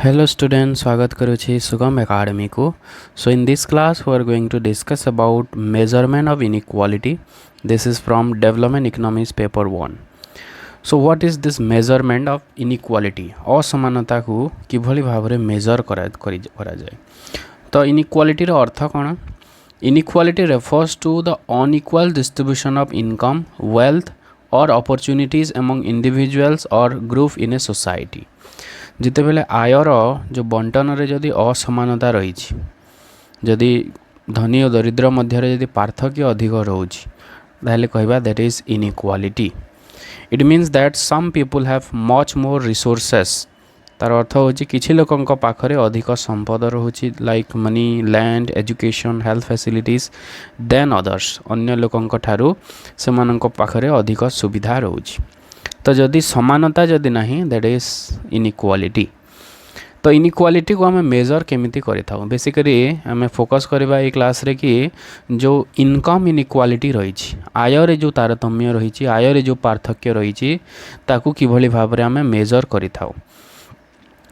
Hello students, स्वागत करुछि सुगम academy को. So in this class we are going to discuss about measurement of inequality. This is from Development Economics paper 1. So what is this measurement of inequality? असमानता को किभली भाबरे major करा जाए. तो inequality row earth cone? Inequality refers to the unequal distribution of income, wealth or opportunities among individuals or group in a society. जिते बेले आयर जो बंटन रे जदि असमानता रही जदि धनी और दरिद्र मध्य जदि पार्थक्य अधिक रोच ताहले कहबा that is inequality. It means that some people have much more resources. तार अर्थ होची किछि लोकंक पाखरे अधिक संपद रहुची like money, land, education, health facilities than others. अन्य लोकंक ठारू सेमानंक पाखरे अधिक सुविधा रहुची. तो जदि समानता जदि नहीं दैट इज इनइक्वालिटी. तो इनइक्वालिटी को आम मेजर केमिति करिथाउ. बेसिकली आम फोकस करबा ए क्लास रे कि जो इनकम इनइक्वालिटी रही आय रे जो तारतम्य रही आय रे जो पार्थक्य रही ताकू किभली भाबरे आम मेजर करिथाउ.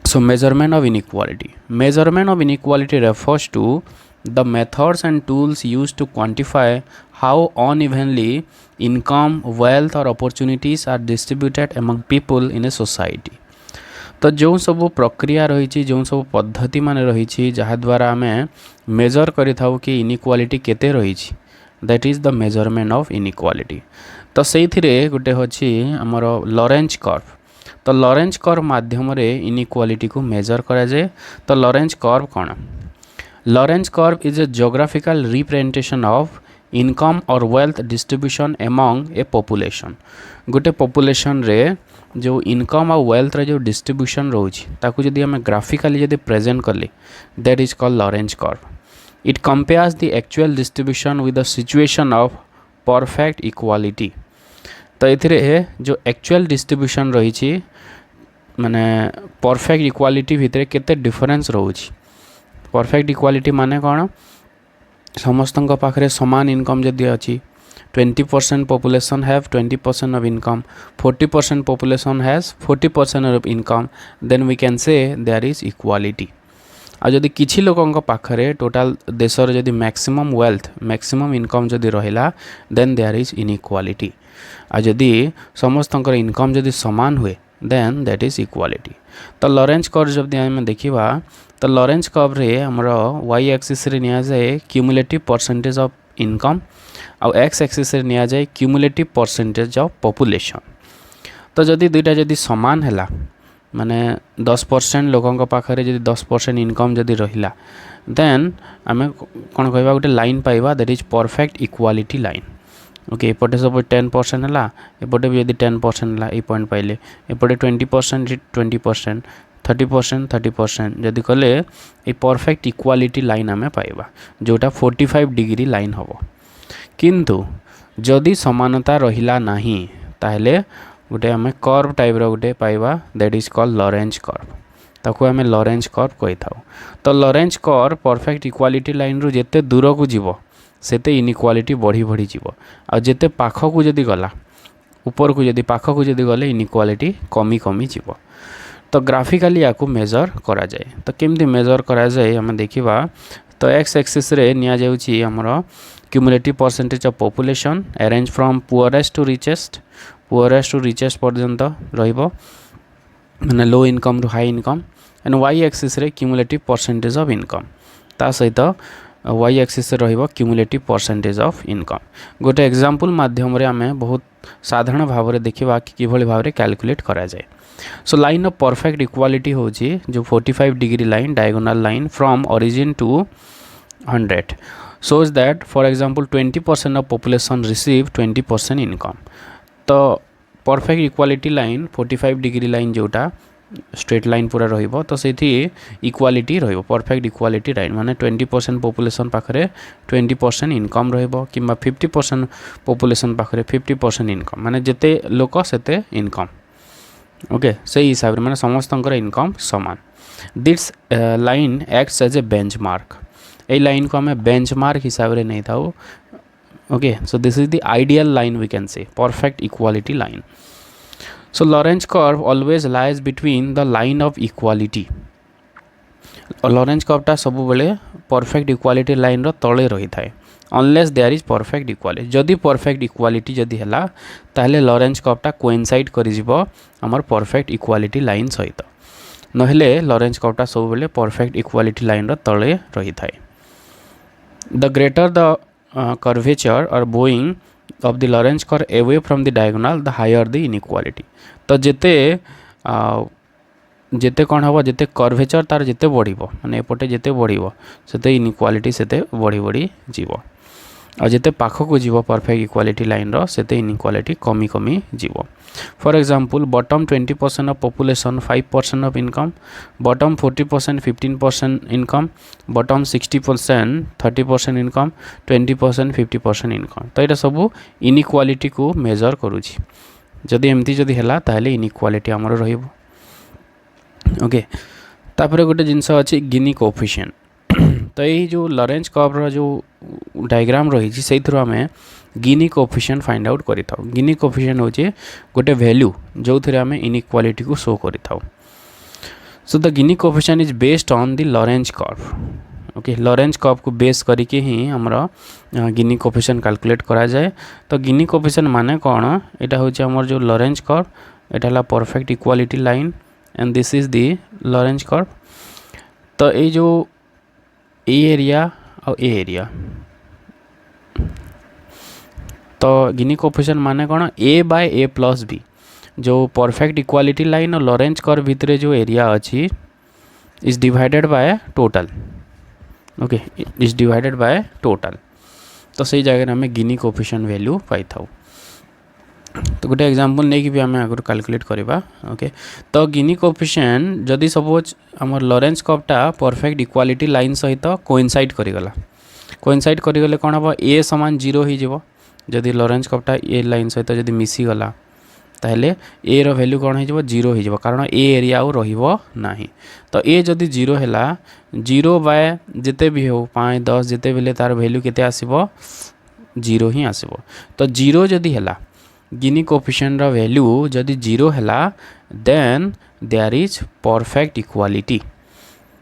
So measurement of inequality. Measurement of inequality refers to the methods and tools used to quantify how unevenly income, wealth or opportunities are distributed among people in a society. तो जो सब प्रक्रिया रही जो सब पद्धति मान रही जहाद्वारा आम मेजर करिथाउ कि इनइक्वालिटी केते रही that is the measurement of inequality. तो से गोटे होची हमर लॉरेंज कर्व. तो लॉरेंज कर्व माध्यम रे इनइक्वालिटी को मेजर करा जाए. तो लॉरेंज कर्व कौन? Lorenz curve is a geographical representation of income or wealth distribution among a population. गोटे population रे जो income और wealth रे जो distribution रोची ताकू जदि हमें graphically जदि present करले that is called Lorenz curve. It compares the actual distribution with the situation of perfect equality. तो एथिरे जो actual distribution रही माने perfect equality भितरे केते difference रोची. परफेक्ट इक्वालिटी माने कौन? समस्त पाखे समान इनकम जदि अच्छी 20% population have 20% of income, 40% population has 40% of income, then we can say there is equality. आ जदि किछि लोकंक पाखरे टोटाल देशर जदि मैक्सिमम वेल्थ मैक्सिमम इनकम जदि रहिला देन देयर इज इनइक्वालिटी. आ जदि समस्त इनकम जदि समान हुए देन दैट इज इक्वालिटी. तो लॉरेंज कर्व जब आम देखा तो लॉरेंज कर्व रे हमर वाई एक्सिस रे निया जाए क्यूमुलेटिव परसेंटेज ऑफ इनकम और एक्स एक्सिस रे निया जाए क्यूमुलेटिव परसेंटेज ऑफ पॉपुलेशन. तो जदि दुईटा जदि समान हैला माने 10% लोकंक पाखरे जदि 10% इनकम जदि रहिला देन आम कौन कहबा गोटे लाइन पाइबा that is perfect equality line. Okay एपटे सब 10% है एपटे भी यदि 10% है ये पॉइंट पाइले एपटे 20% 20% 30% 30% जदि कले ये परफेक्ट इक्वालिटी लाइन आम पाइबा जोटा 45 डिग्री लाइन हम. किंतु जदि समानता रहिला नाही ताहले गोटे आम कर्व टाइप रो गोटे पाइबा that is called Lorenz curve. ताकू आम लॉरेंज कर्व कही था. तो Lorenz curve perfect equality line रु जेते दूर को जीवो सेते इनइक्वालिटी बढ़ी बढ़ी जीवो. आ जेते पाख को जदि गला ऊपर को जदि पाख को जदि गले इनइक्वालिटी कमी कमी जीवो. तो ग्राफिकली या मेजर करा जाए. तो केमती मेजर करा जाए हम देखिबा. तो एक्स एक्सिस रे निया जाउची हमर cumulative percentage of population arrange from poorest to richest पर्यंत रहिबो माने low income to high income. And Y axis रे क्यूमुलेटिव परसेंटेज ऑफ इनकम ता सहित वाई एक्सिस रहिबो क्यूमुलेटिव परसेंटेज ऑफ इनकम. गोटे एग्जांपल माध्यम रे आमे बहुत साधारण भाव रे देखिबा कि किभली भाव रे कैलकुलेट करा जाए. So line of perfect equality होची जो 45 degree line diagonal line from origin to 100 shows that for example 20% of population receive 20% income. तो perfect equality line 45 degree line जोटा स्ट्रेट लाइन पूरा रहिबो तो सेठी इक्वालिटी रहिबो परफेक्ट इक्वालिटी लाइन माने 20% population पाखरे 20% इनकम रहिबो किंबा 50% पॉपुलेशन पाखरे 50% इनकम माने जेते लोक सेते इनकम. ओके से हिसाब रे माने समस्तंकर इनकम समान. This line acts as a benchmark. ए लाइन को हमें बेंचमार्क हिसाब रे नहीं थाउ. Okay so this is the ideal line we can say perfect equality line. So Lorenz curve always lies between the line of equality Lorenz कर्वटा सब बेले परफेक्ट इक्वालिटी लाइन रो तले रही थाए unless there is perfect equality जदि perfect equality जदि है ताहले लॉरेंज कर्वटा कोइंसाइड करिजिवो हमर परफेक्ट इक्वालिटी लाइन सहित नहेले लॉरेंज कर्वटा सब बेले परफेक्ट इक्वालिटी लाइन रो तले रही थाए द ग्रेटर द कर्वेचर और bowing of the Lorenz curve away from the diagonal the higher the inequality तो जेते जेते कौन हम जिते कर्वेचर तार जिते बढ़ माने एपटे जिते बढ़ से इनइक्वालिटी से बढ़ी बढ़ी जीव और जिते पाखक जीव परफेक्ट इक्वालिटी लाइन रो से इनइक्वालिटी कमी कमी जीव for example bottom 20% of population 5% of income bottom 40% 15% income bottom 60% 30% income 20% 50% income तो यहाँ सब इनइक्वालिटी को मेजर करुँची जदि एमती जदि है ताहले इनइक्वालिटी आमर रहिबो ओके तापर गोटे जिनस अच्छी गिनी कोएफिशिएंट तो यही जो लॉरेंज कर्व जो डायग्राम रही से आम गिनी कोएफिशिएंट फाइंड आउट करिथाउ गिनी कोएफिशिएंट होचे गोटे वैल्यू जो थे आम इनइक्वालिटी को शो करिथाउ so the Gini coefficient is based on the Lorenz curve okay Lorenz curve को बेस करके ही हमरा गिनी कोएफिशिएंट कैलकुलेट करा जाए तो गिनी कोएफिशिएंट माने कौन एटा होचे हमर जो लॉरेंज कर्व एटा ला perfect equality line and this is the Lorenz curve तो ये जो ए एरिया और ए एरिया तो गिनी कोएफिशिएंट माने कौन ए बाय ए प्लस बी जो परफेक्ट इक्वालिटी लाइन और लॉरेंज कर्व भितर जो एरिया अच्छी is divided by total okay is divided by total तो सही जगह आम गिनी कोएफिशिएंट वैल्यू पाई था तो गोटे एग्जांपल नहीं कि भी आम आगुरी कैलकुलेट करवा ओके तो गिनी कोएफिशिएंट जदि सपोज आम लॉरेंज कर्वटा परफेक्ट इक्वालिटी लाइन सहित कोइंसाइड करिगला कोइंसाइड करिगले कौन हम ए समान 0 हो जीवो जदि लॉरेंज कर्वटा ए लाइन सहित जदि मिसीगला ताहले ए रो वैल्यू कौन हो 0 हो जीवो कारण ए एरिया आउ रहिबो नाही तो ए जदि 0 हैला 0 बाय जिते भी हो 5 10 जिते बेले तार वैल्यू केते आसीबो 0 ही आसीबो तो 0 जदि हैला गिनी कोएफिशिएंट रा वैल्यू जदि 0 हैला then there is perfect equality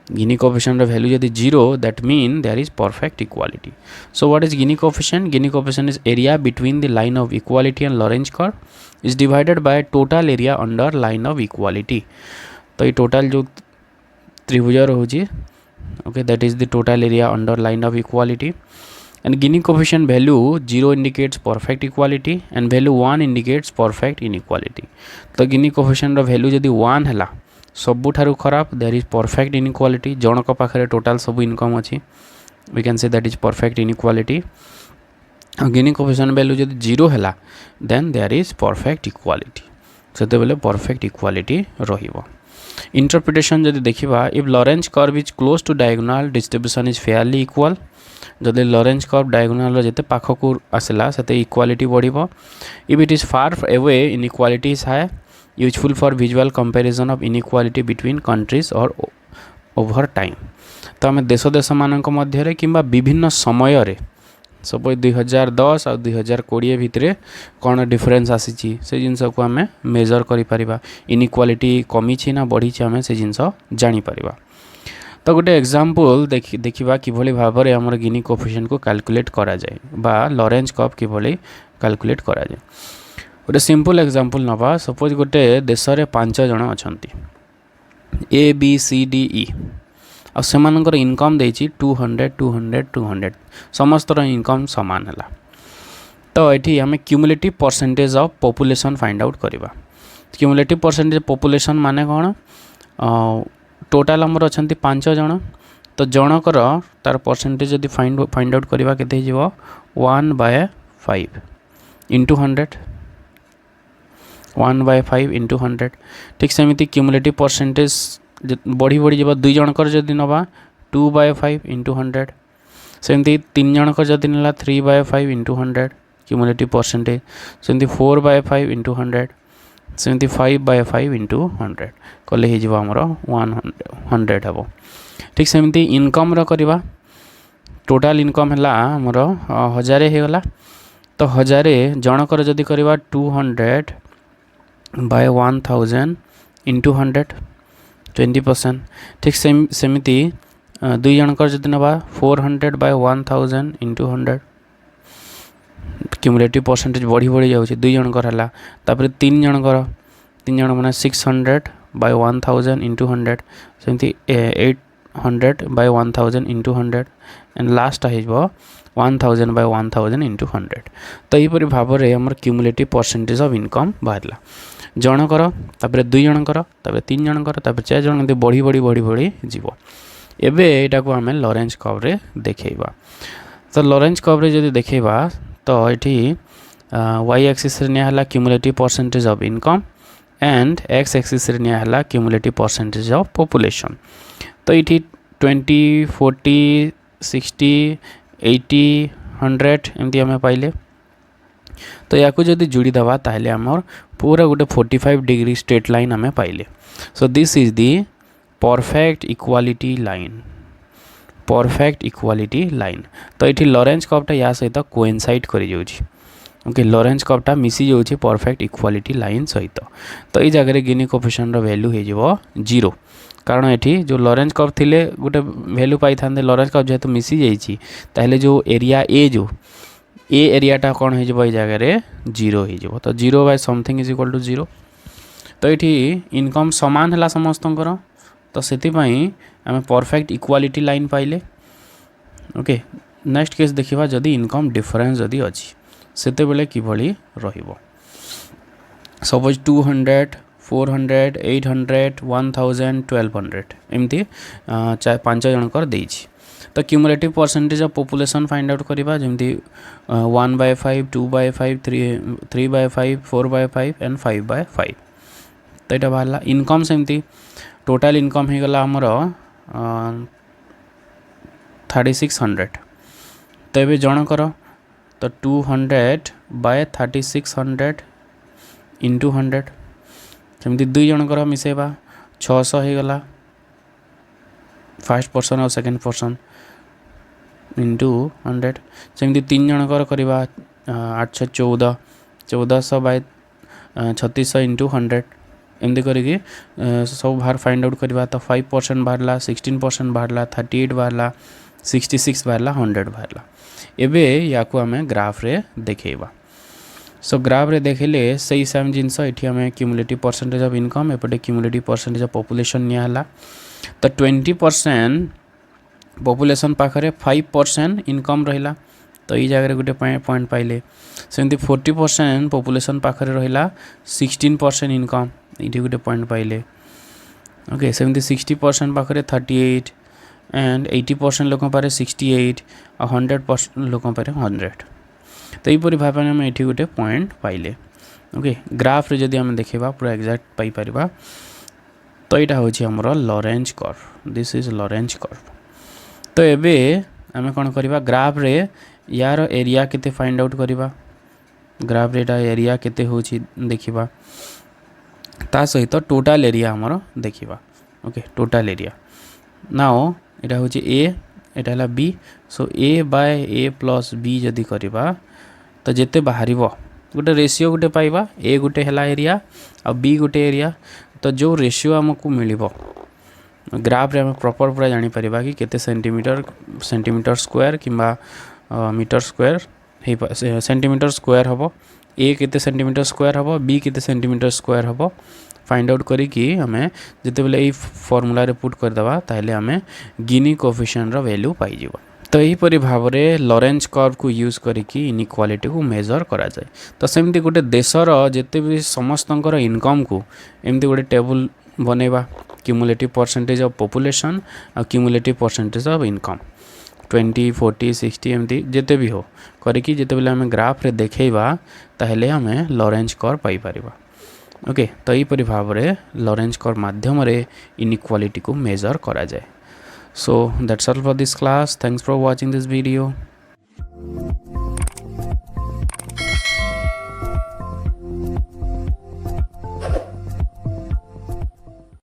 Gini coefficient रा वैल्यू जदि 0 that mean there is perfect equality so what is Gini coefficient is area between the line of equality and Lorenz curve is divided by total area under line of equality तो ये total जो त्रिभुज रोचे okay that is the total area under line of equality and Gini coefficient value 0 indicates perfect equality and value 1 indicates perfect inequality तो Gini coefficient रो value जदि 1 हैला सबुठारु खराब there is perfect inequality जनक पाखरे टोटल सब income अच्छी we can say that is perfect inequality Gini coefficient value जदि 0 हैला then there is perfect equality सेते बेले perfect equality रहिबो interpretation जदि देखिबा if Lorentz curve is close to diagonal distribution is fairly equal जदि लॉरेंज कर्व डायगोनल जिते पाखक आसला से इक्वालिटी बढ़िबो if it is far away inequality is high useful for visual comparison of inequality between countries और over time तो आम देश देश मानक मध्य किंबा विभिन्न समय रे सपोज 2010 और 2020 भितर कौन डिफरेन्स आसी से जिनस को आम मेजर करिपरिबा इनइक्वालिटी कमी ना बढ़ी आम से जिनस जानीपर तो गोटे एग्जांपल देखिबा किभली भाबरे हमर गिनी कोएफिशिएंट को कैलकुलेट करा जाए बा लॉरेंज कर्व किभली कैलकुलेट करा जाए गोटे सिंपल एग्जांपल नबा सपोज गोटे देश रे 5 जण अछंती A B C D E आ सेमानकर इनकम देछि 200 200 200 समस्त इनकम समान हला तो एठी हमें cumulative percentage of population find out करबा क्यूमुलेटिव परसेंटेज पॉपुलेशन माने कोन टोटाल आमर अच्छा 5 जन तो जनकर तार परसेंटेज जदि फाइंड आउट करवा केते हिजो 1/5 इंटू 100 1/5 इंटू 100 ठीक सेमिति क्यूमुलेटिव परसेंटेज बढ़ी बढ़ी जब 2 जनकर जदि नवा 2/5 इंटू 100 सेमिति 3 जनकर जदि नला 3/5 इंटू 100 क्यूमुलेटिव परसेंटेज सेमिति 4/5 इंटू 100 सेमती 5/5 इंटू 100 कले हो आमर 100 हम ठीक सेमती इनकम करवा टोटाल इनकम है आमर 1000 होगला तो 1000 जनकर जदि करवा 200/1000 इंटू 100 20%। ठीक सेमती दुई जनकर जदि नवा 400/1000 इंटू 100 क्यूमुलेटिव परसेंटेज बढ़ी बढ़ी जाऊँगी दुई जनकर है। तापर तीन जन मैंने 600/1000 इंटू 100 सेमती 800/1000 इंटू 100 एंड लास्ट हो 1000/1000 इंटू 100। तो यहीपरि भाव में आम क्यूमुलेटिव परसेंटेज ऑफ इनकम बाहर जनकर तापर दुई जनकर तापर तीन जनकर तापर 4 जन बढ़ी बढ़ी बढ़ी बढ़ी जीव। एबे एटा को आम लॉरेंज कर्व रे देखैबा। तो लॉरेंज कर्व रे जदि देखैबा तो ये वाई एक्सिस रे निया हला cumulative percentage of income and x axis रे निया हला क्यूमुलेटिव परसेंटेज ऑफ पॉपुलेशन। तो ये 20, 40, 60, 80, 100 एमती आम पाइले। तो या जदि जोड़ी दबा ताहले आमर पूरा गोटे 45 डिग्री स्ट्रेट लाइन आम पाइले। सो this is the perfect equality line. Perfect equality line. तो ये लॉरेंज कर्वटा या सहित कोइनसाइड करि जाउछि। ओके लॉरेंज कर्वटा मिसी जाउछि परफेक्ट इक्वालिटी लाइन सहित। तो ये जगह गिनी कोएफिशिएंट रो वैल्यू हो जिवो 0 कारण ये जो लॉरेंज कर्व थिले गोटे वैल्यू पाई थांदे लॉरेंज कर्व जेहेतु मिसी जाइछि ताहले जो एरिया ए जो ए एरियाटा कौन हो जगह 0 हो। तो 0/समथिंग इज इक्वल टू 0। तो ये इनकम सामान है समस्तंकर। तो से आम परफेक्ट इक्वालिटी लाइन पाइले। ओके नेक्स्ट केस देखा जदि इनकम डिफरेंस जदि अच्छी सेते बेले किभली रहिबो। सपोज 200, 400, 800, 1000, 1200 एमती 5 जनकर देइछि। तो cumulative percentage of population find out करवा जमती 1/5, 2/5, 3/5, 4/5 एंड 5/5। तो यहाँ बाहर इनकम सेमती टोटाल इनकम हो गला आमर 3600। तो ये जनकर तो 200/3600 इंटू 100 सेमती दुई जनकर मिसेबा 600 हो गला फर्स्ट पर्सन और सेकेंड पर्सन इंटू 100 सेमती तीन जनकर करवा 814 1400/3600 इंटू 100 एमती करके सब बाहर फाइंड आउट करवा। तो 5% बाहरला 16% बाहरला 38 बाहरला 66 बाहरला 100 बाहरला। एबे या को आम ग्राफ रे देखैबा। सो ग्राफ रे देखले सही सेम जिनस एठी आम क्यूमुलेटिव परसेंटेज ऑफ इनकम एपटे क्यूमुलेटिव परसेंटेज ऑफ पॉपुलेशन निया हला। तो 20% पॉपुलेशन पाखरे 5% इनकम रहिला। तो ये जगह गोटे पॉइंट पाइले। सेमती 40% पॉपुलेशन पाखरे रहिला 16% इनकम ये गोटे पॉइंट पाइले। ओके सेमती 60% पाखरे 38 एंड 80% लोक पारे 68 और 100% लोक पारे 100। तो यहीपरि भाव में आम ये गोटे पॉइंट पाइले। ओके ग्राफ रे जदि आम देखा पूरा एक्जाक्ट पाई परिबा। तो यहाँ हूँ आमर Lorentz curve. This is Lorentz curve. तो एबे आम कौन करवा ग्राफ रे यार एरिया केते फाइंड आउट करवा। ग्राफ रे एरिया केते होची देखिबा ता सहित टोटल एरिया आमर देखिबा। ओके टोटल एरिया नाउ एटा होची ए एटा हला बी। सो a/a+b जदि करवा तो जेते बाहरिबो गोटे रेशियो गोटे पाइबा ए गोटे हला एरिया और बी गोटे एरिया। तो जो रेशियो आमको मिलिबो ग्राफ रे आम प्रॉपर पूरा जानी परिबा कि केते सेंटीमीटर स्क्वायर किंबा मीटर स्क्वायर सेंटीमीटर स्क्वायर हबो। ए केते सेंटीमीटर स्क्वायर हबो बी केते सेंटीमीटर स्क्वायर हबो फाइंड आउट करिकी हमें जिते बेले फॉर्मूला रे पुट कर दबा ताहले हमें गिनी कोएफिशिएंट रो वैल्यू पाई जिवो। तो यहीपरि भाव में लॉरेंज कर्व को यूज करिकी इनइक्वालिटी को मेजर करा जाए। तो सेमती गोटे देशर जिते भी समस्तंकर इनकम को एमती गोटे टेबल बनैबा क्यूमुलेटिव परसेंटेज ऑफ पॉपुलेशन और क्यूमुलेटिव परसेंटेज ऑफ इनकम 20, 40, 60 एमती जिते भी हो करिकी जिते बेले आम ग्राफ रे देखैबा ताहले हमें लॉरेंज कर्व पाई परिबा। ओके तो यहीपरि भाव में लॉरेंज कर्व माध्यम रे इनइक्वालिटी को मेजर करा जाए। So that's all for this class. Thanks for watching this video.